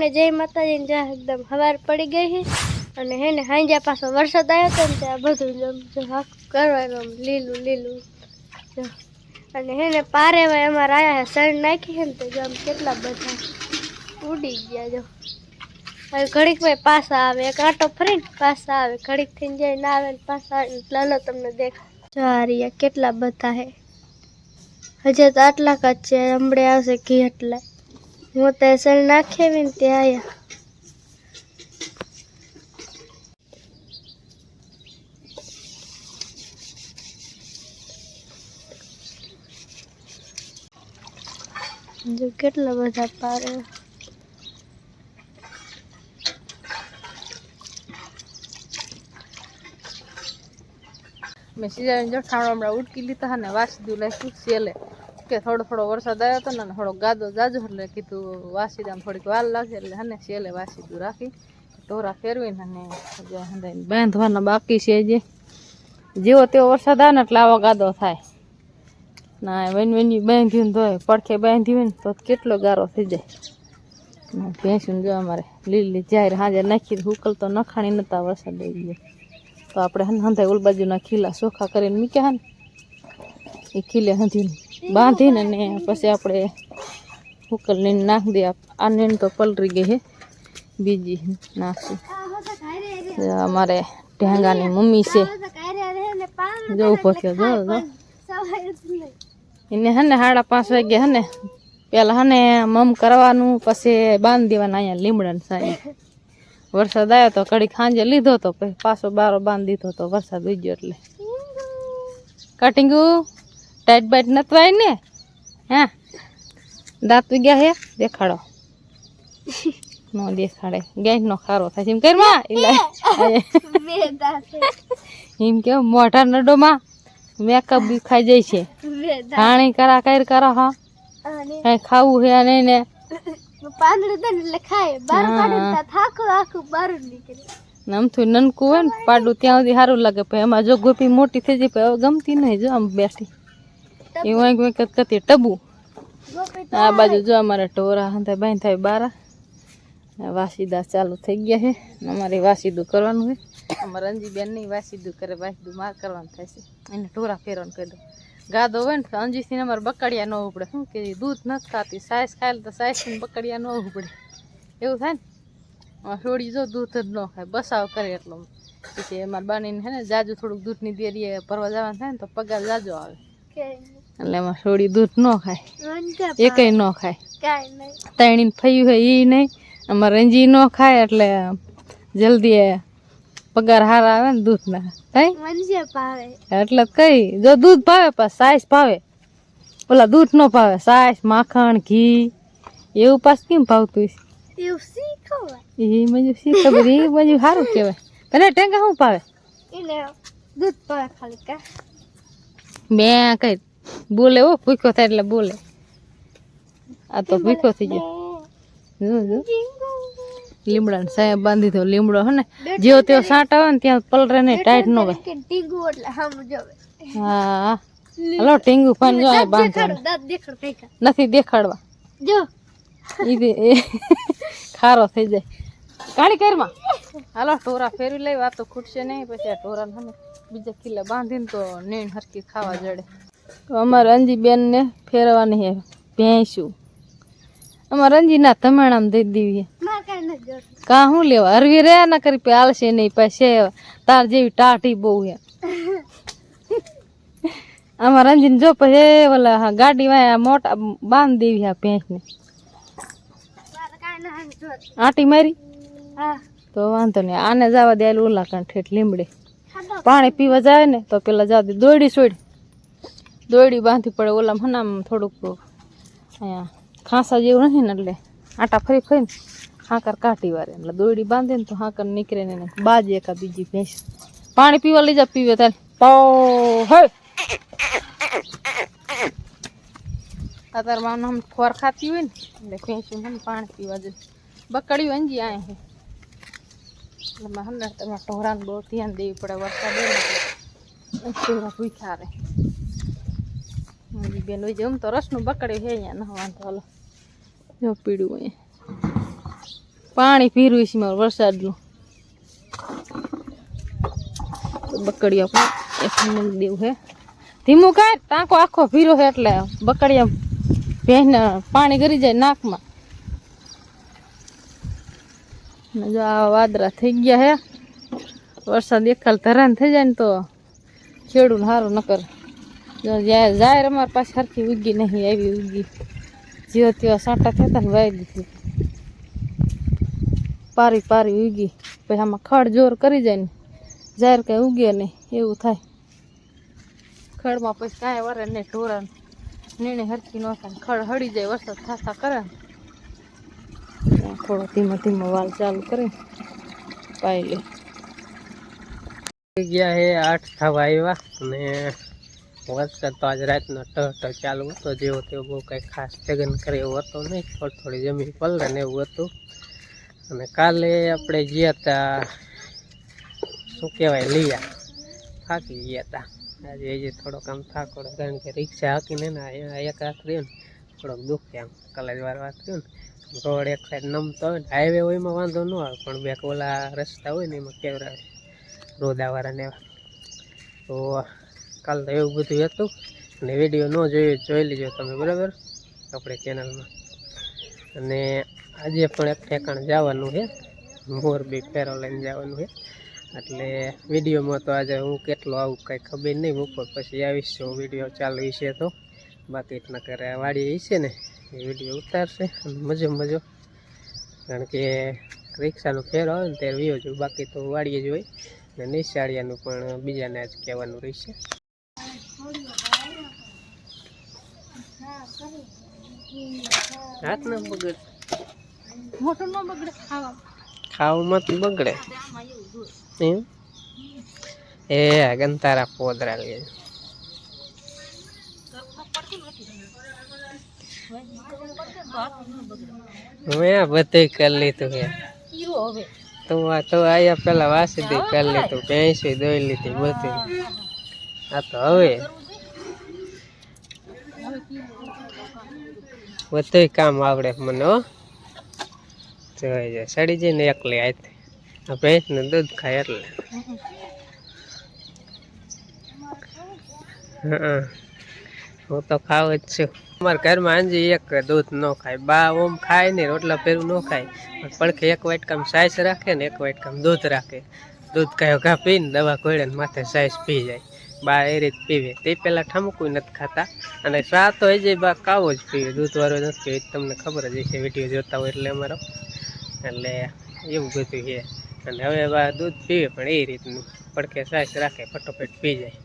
તમને જય માતાજી જ્યાં એકદમ હવાર પડી ગઈ છે અને હે ને હાંજા પાછો વરસાદ આવ્યો હતો ને ત્યાં બધું કરવાનું લીલું લીલું અને હે ને પારે અમારે આયા સણ નાખી છે ને તો આમ કેટલા બધા ઉડી ગયા જો હવે ઘડીક ભાઈ પાછા આવે એક આંટો ફરીને પાછા આવે ઘડીક થઈને જાય ના આવે ને પાછા આવે લાલો તમને દેખાય જો આ રહ્યા કેટલા બધા હે હજી તો આટલા જ છે હમણાં આવશે ઘી એટલા હું તો સણ નાખી ને ત્યાં આયા जो કેટલા બધા પારે મેં સીઝન જો ઠાણો હમણાં ઉટકી લીધા ને વાસી દઉં લાગ્યું સેલે કે થોડો થોડો વરસાદ આવ્યો હતો ને થોડો ગાદો જાજો એટલે કીધું વાસી દામ થોડીક વાર લાગશે એટલે હને સેલે વાસી દઉં રાખી ઢોરા ફેરવીને અને બાંધવાના બાકી છે જે જેવો તેવો વરસાદ આવે ને એટલે આવો ગાદો થાય ના વની બાંધ્યું તો પડખે બાંધી હોય ને તો કેટલો ગારો થઈ જાય ભેંસું જો અમારે લીલી જાહેર હાજર નાખી હુકલ તો નખાણી નતા વરસાદ આવી ગયો તો આપણે હંધાઈ ઓલ બાજુના ખીલા ચોખ્ખા કરીને મૂક્યા ને એ ખીલે હંધીને બાંધીને ને પછી આપણે હુકલ લઈને નાખી દઈએ આને તો પલરી ગઈ હે બીજી નાખશું અમારે ઢેંગાની મમ્મી છે જો ઉભો થયો જો એને હને 5:30 વાગે હને પેલા હને મમ કરવાનું પછી બાંધી દેવાના અહીંયા લીમડાની સાઈ વરસાદ આવ્યો તો કડીક સાંજે લીધો તો પછી પાછો બારો બાંધી દીધો તો વરસાદ ઉઈ ગયો એટલે કટિંગુ ટાઈટ બાઈટ નતવાય ને હા દાંત ગયા હે દેખાડો નો દેખાડે ગેસ નો ખારો થાય એમ કરમાં એમ કે મોઢા નડોમાં મેકઅપ બી ખાઈ જાય છે પાણી કરા કરો હા કઈ ખાવું હે નહીં ને આમથું નનકું હોય ને પાડું ત્યાં સુધી સારું લાગે પછી એમાં જો ગોપી મોટી થઈ જાય હવે ગમતી નહીં જો આમ બેઠી એવું કતી ટબુ આ બાજુ જો અમારે ઢોરા હંધા બાંધ થાય બારા વાસીદા ચાલુ થઈ ગયા છે અમારે વાસીદું કરવાનું હોય અમારે અંજીબેન નહીં વાસીદું કરે વાસીદું માર કરવાનું થાય છે એને ઢોરા ફેરવાનું કહી દો ગાદો હોય ને તો અંજીથી અમારે બકડિયા ન ઉપડે શું કે દૂધ નથી ખાતી સાઈસ ખાય તો સાઈસથી બકડિયા ન ઉપડે એવું થાય ને છોડી જો દૂધ જ ન ખાય બસાવ કરે એટલો પછી અમારે બાનીને હે ને જાજુ થોડુંક દૂધની દેરીએ ભરવા જવાનું થાય ને તો પગાર જાજો આવે એટલે એમાં છોડી દૂધ ન ખાય એકય ન ખાય તણીને ફયું હોય એ નહીં અમારે રંજી ન ખાય એટલે જલ્દી પગાર હારા આવે ને દૂધ ના થાય એટલે કઈ જો દૂધ ભાવે પાસ સાઈસ ભાવે ઓલા દૂધ નો ભાવે સાઈસ માખણ ઘી એવું પાસ કેમ ભાવતું એ મજુ શીખ બધી એ મજુ સારું કહેવાય તને ટેંગા શું ભાવે દૂધ ભાવે ખાલી કા મેં કઈ બોલે ઓ ભૂખ્યો થાય એટલે બોલે આ તો ભૂખ્યો થઈ ગયો લીમડા ને સાહેબ બાંધી દો લીમડો હે ને જેવો તેવો સાટ આવે ને ત્યાં પલરે ને ટાઈટ ન હોય હા હલો ટીંગુ પાન જો બાંધવાનું નથી દેખાડવા જો એ ખારો થઈ જાય કાળી કરમાં હાલો ઢોરા ફેરવી લઈ વાત તો ખૂટશે નહીં પછી આ ઢોરા ને બીજા કિલ્લા બાંધીને તો નીણ હરકી ખાવા જડે તો અમારે અંજીબેન ને ફેરવાની હે ભેંસું અમારે અંજીના ધમેણામાં દઈ દેવી કા શું લેવા હરવી રે ના કરી પે હાલશે નહીં પછી તાર જેવી ટાઢી બહુ હે અમારે અંજીને જો પછી ઓલા ગાડી માં મોટા બાંધ દેવી આ ભેંસને આટી મારી તો વાંધો નહીં આને જવા દે ઓલા કાન ઠેઠ લીમડે પાણી પીવા જાય ને તો પેલા જવા દે દોયડી બાંધી પડે ઓલા હનામ થોડુંક અહીંયા ખાંસા જેવું નથી ને એટલે આટા ફરી ફરીને હાકર કાઢી વારે એટલે દોયડી બાંધે ને તો હાકર નીકળે ને બાજે એકા બીજી ભેંસ પાણી પીવા લઈ જા પીવે તારે પાવ હે અત્યારે મારું નામ ખોર ખાતી હોય ને એટલે ભેંસું મને પાણી પીવા જોઈએ બકડ્યું અંજી આય છે એટલે હમને તમારે ઢોરાને બહુ ધ્યાન દેવી પડે વરસાદ ઢોરા ભૂખ્યા રહે બેન હોય જમ તો રસનું બકડ્યું છે અહીંયા ન વાંધો હાલો જો પીડું અહીંયા પાણી પીરું છે મારું વરસાદનું. બકડીયા આપણે એક દેવું હે ધીમું કાય ટાંકો આખો ભીરો છે એટલે બકડીયા ભેંસને પાણી ગરી જાય નાકમાં. જો આ વાદળા થઈ ગયા હે. વરસાદ એકાલ ધરાન થઈ જાય ને તો ખેડૂત સારું નકર જાય અમારી પાસે સરખી ઉગી નહીં આવી ઉગી જેવા તેવા સાંટા થતા ને વાઈ દીધી પારી પારી ઉગી પછી આમાં ખડ જોર કરી જાય ને જાહેર કઈ ઉગે નહીં એવું થાય. ખડમાં પછી કાંઈ વરે નહીં ઢોરા નીણે હરખી ન થાય ખડ હળી જાય વરસાદ થાતા કરે થોડો ધીમો ધીમો વાલ ચાલુ કરે પાઈ લે. ગયા હે 8 થવા આવ્યા અને વરસાદ તો આજ રાતનો ટ ચાલુ હતો. જેવો તેવો બહુ કંઈ ખાસ જગન કરે એવું હતો નહીં. થોડી જમીન પલળે ને એવું હતું. અને કાલે આપણે ગયા હતા શું કહેવાય લીયા થાકી ગયા હતા. આજે હજી થોડોક આમ થાકોડો કારણ કે રિક્ષા હાકીને ને એક હાથ રહ્યો ને થોડોક દુઃખે આમ કલાજવાર વાત રહ્યું ને રોડ એક સાઈડ નમતો હોય ને હાઈવે હોય એમાં વાંધો ન આવે પણ બે ઓલા રસ્તા હોય ને એમાં કેવરાવે રોદાવાળાને એવા. તો કાલ તો એવું બધું હતું અને વિડીયો ન જોયું જોઈ લીજો તમે બરાબર આપણે ચેનલમાં. અને આજે પણ એક ઠેકાણ જવાનું છે મોરબી ફેરો લઈને જવાનું છે એટલે વિડીયોમાં તો આજે હું કેટલો આવું કંઈ ખબર નહીં. બપોર પછી આવીશ વિડીયો ચાલુ છે તો બાકી એટલા કરે વાડી છે ને એ વિડીયો ઉતારશે અને મજો કારણ કે રિક્ષાનો ફેરો આવે ને ત્યારે વિયો જો બાકી તો વાડીએ જ હોય ને નિશાળિયાનું પણ બીજાને આજ કહેવાનું રહેશે. હાથ ના બગડે મોટો ન બગડે ખાવામાં તો બગડે એમ. એ ગંતારા પોદરા લે મેં બધું કરી લીધું હે. તો આયા પેલા વાસી દી કરી લીધું ભેંસી દોઈ લીધી બધું. આ તો હવે બધું કામ આવડે મને હો. જોઈ જાય સડી જાય ને એકલી આય આ ભેંસનું દૂધ ખાય એટલે હું તો ખાવ જ છું. અમારા ઘરમાં આંજી એક દૂધ ન ખાય બા ઓમ ખાય ને રોટલા પેરું ન ખાય પડખે એક વાટકામ સાઈસ રાખે ને એક વાટકામ દૂધ રાખે. દૂધ કાયો ઘા પીને દવા કોળે ને માથે સાઈસ પી જાય. બા એ રીત પીવે. તે પેલા ઠમકું નથી ખાતા અને ચા તો એ જે બા કાવો જ પીવે દૂધવાળો નથી પીવે તમને ખબર જ હશે વિડીયો જોતા હોય એટલે અમારો એટલે એવું બધું છે. અને હવે બા દૂધ પીવે પણ એ રીતનું પડખે સાઈસ રાખે ફટોફટ પી જાય.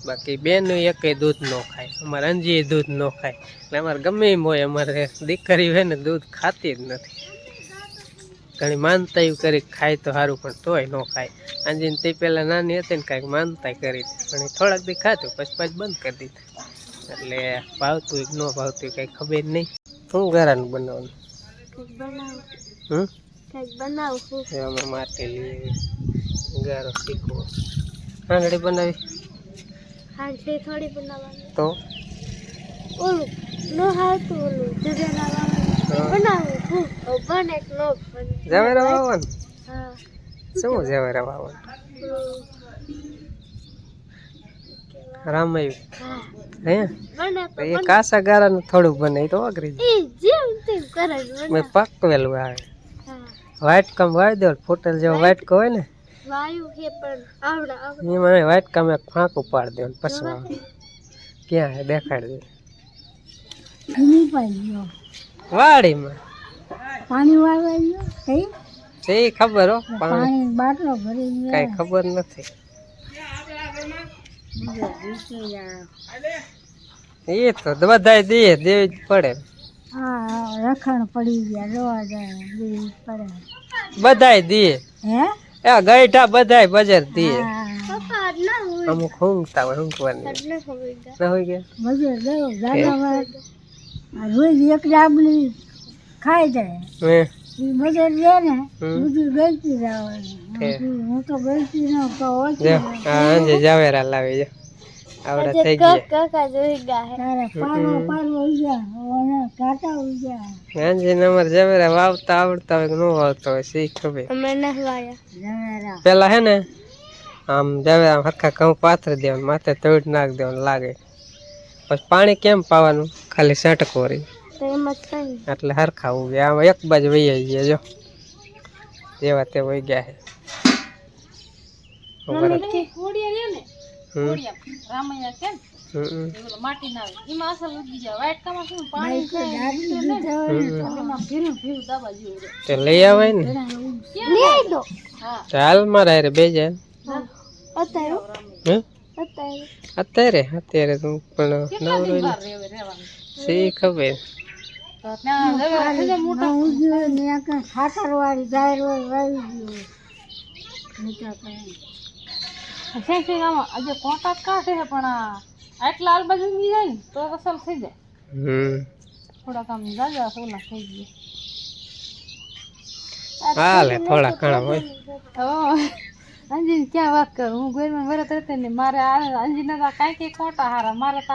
બાકી બેન એકે દૂધ ન ખાય. અમારે અંજી દૂધ ન ખાય એટલે અમારે ગમે એમ હોય અમારે દીકરી હોય ને દૂધ ખાતી જ નથી. ઘણી માનતા એવું કરી ખાય તો સારું પણ તોય ન ખાય. અંજીને તે પહેલાં નાની હતી ને કાંઈક માનતા કરી હતી પણ એ થોડાક દી ખાતું પછી બંધ કરી દીધું. એટલે ભાવતું ન ભાવતું કંઈ ખબર નહીં. શું ઘરાનું બનાવવાનું એમાં માટે લઈએ ગારો શીખવો હાંડળી બનાવી હાંડલી થોડી બનાવવાની તો ઓલું નો હાલતું ઓલું જગેના બનાવું હું બને કે નો બને જવેરા વાવવાનું. હા શું જવેરા વાવવાનું રામાયું હા હે બને એ કાસા ગારાનું થોડુંક બને તો અઘરી એ જેમ તેમ કરે મેં પકવેલું આવે હા વ્હાઈટ કામ વાવી દો ફોટલ જેવો વ્હાઈટ કો હોય ને વાયુ કે પણ આવડા એમાં વ્હાઈટ કામ એક ફાંકું પાડી દે પછી ક્યાં હે દેખાડી દે વાડીમાં પાણી વાળવા છે ખબર હો પાણી બાટલો ભરી કઈ ખબર નથી. એ તો બધાય દે દેવી જ પડે. હા રખણ પડી ગયા રોવા જાય દેવી પડે બધાય દે હે એ ગઈઠા બધાય બજાર દે. પપ્પા ના હોય અમુક ઊંઘતા હોય ઊંઘવાની ના હોય ગયા મજૂર દેવો ગાડામાં રોજ એક ડાબલી ખાઈ જાય હે એ મજૂર દે ને બીજું ગળતી જવાનું હું તો ગળતી ન કહો હાંજે જાવેરા લાવી આવડા થઈ ગયા કાકા જોઈ ગયા હે હાંજી નંબર જવેરા વાવતા આવડતા હોય કે ન વાવતા હોય સી ખબર અમે નહવાયા પેલા હે ને આમ જવેરા હરખા ઘઉં પાથરી દેવાનું માથે તોડ નાખ દેવાનું લાગે પછી પાણી કેમ પાવાનું ખાલી છટકો રહી તો એમ જ કઈ એટલે હરખા ઉગે આમ એક બાજુ વહી ગયા જો જેવા તે વહી ગયા હે રામૈયા કેમ માટી ના આવે એમાં અસલ ઉગી જાય વાઈટ કામાં શું પાણી એમાં ભીરું ભીરું દાબા જેવું રહે. તે લઈ આવે ને લઈ દો ચાલ મારા રે બે જાય અત્યારે હે અત્યારે અત્યારે તું પણ કેટલા નવરો દિન ને બહાર રહેવે રહેવાનું સી ખબર તો ત્યાં જવેરા થઈ જાય મોટા શેષી ગામમાં આજે કોન્ટ્રાક્ટ કાઢે છે પણ આટલા હાલ બાજુ ઉગી જાય ને તો અસલ થઈ જાય થોડાક આમ જાજા સોલા થઈ ગયા હાલે થોડા ઘણા હોય અંજીને ક્યાં વાત કરું હું ગોરમાં વરત રહેતી ને મારે અંજીને તો કાંઈ ખોટા હારા મારે તો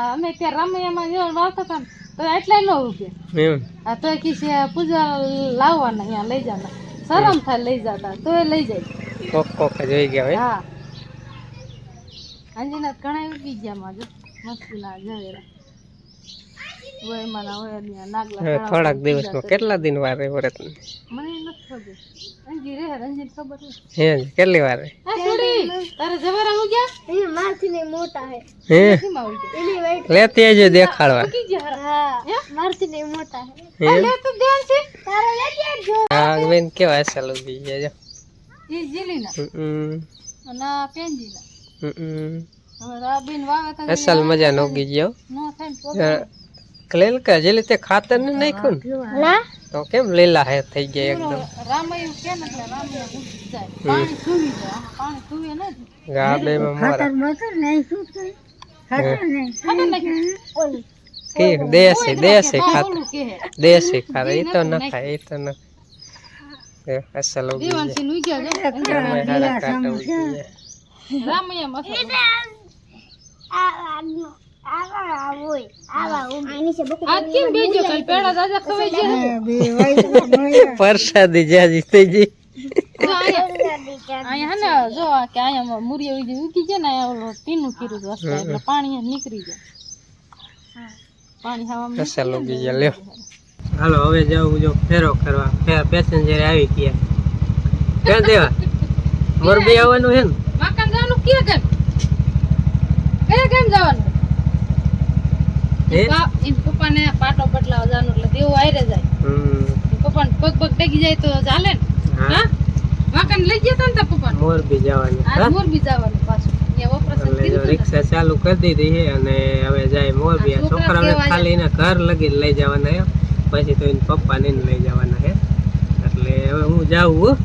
અમે ત્યાં રામૈયામાં જો વાવતા હતા ને તો એટલાય ન ઉગે એમ આ તો કીશે પૂજા લાવવાના અહીંયા લઈ જવાના શરમ થાય લઈ જતા તો એ લઈ જાય કોક કોક જોઈ ગયા હોય હા અંજીના ઘણા ઉગી ગયા માં જો મસ્તીના જવેરા વયમાના હોય નાગલા હવે થોડાક દિવસમાં કેટલા દિન વાર રહે વરત મને નથી ખબર અંજી રે અંજીને ખબર છે હે કેટલી વાર રહે આ છોડી તારે જવેરા ઉગ્યા એ મારથી ને મોટા હે હે કેમાં ઉગ્યા એની વેટ લેતી આવજો દેખાડવા ઉગી ગયા હા મારથી ને મોટા હે હે લે તો ધ્યાન છે તારે લેતી આવજો હા બેન કેવા અસલ ઉગી ગયા જો એ જીલીના અને આ પેંજીના હવે આ બેન વાવે તો અસલ મજા નો ઉગી ગયો નો થાય ને કલેલ કે જેલી તે ખાતર ને નાખ્યું ને ના તો કેમ લીલા હે થઈ ગયા એકદમ રામૈયું કેમ એટલે રામૈયા ઉગી જાય પાણી સુવી જાય આમાં પાણી સુવે ને ગા બે માં મોરા કે દેશી ખાતર ઓલું કે દેશી ખાતર એ તો ન ખાય એ તો ન અસલ ઉગી દેવાંશી નું ગયા જો ગયા હારા કાંટા ઉગી ગયા રામૈયા મસલ આજ કેમ બેજો કઈ પેડા દાદા ખવાઈ છે પરસાદી જાજી થઈ ગઈ જો અહીંયા હે ને જો આ કે અહીંયા મુરિયા ઉગી જાય ને અહીંયા ઓલો તીનું કીરું રસ્તા એટલે પાણી નીકળી જાય પાણી હવામાં અસલ ઉગી ગયા લ્યો હાલો હવે જાઉં જો ફેરો કરવા પેસેન્જર આવી ગયા ક્યાં દેવા મોરબી આવવાનું હે ને મકાન જવાનું ક્યાં કેમ જવાનું હે એમ પપ્પાને પાટો બદલાવા જવાનું એટલે દેવું આયરે જાય પપ્પાને પગ પગ ડગી જાય તો ચાલે ને હા મકાન લઈ ગયા તા ને પપ્પા મોરબી જવાનું આ મોરબી જવાનું પાછું અહીંયા ઓપરેશન એટલે જો કર્યું રિક્ષા ચાલુ કરી દીધી છે અને હવે જાય મોરબી આ છોકરાઓને ખાલી એના ઘર લગી લઈ જવાના હે પછી તો એના પપ્પાને લઈ જવાના હે એટલે હવે હું જાઉં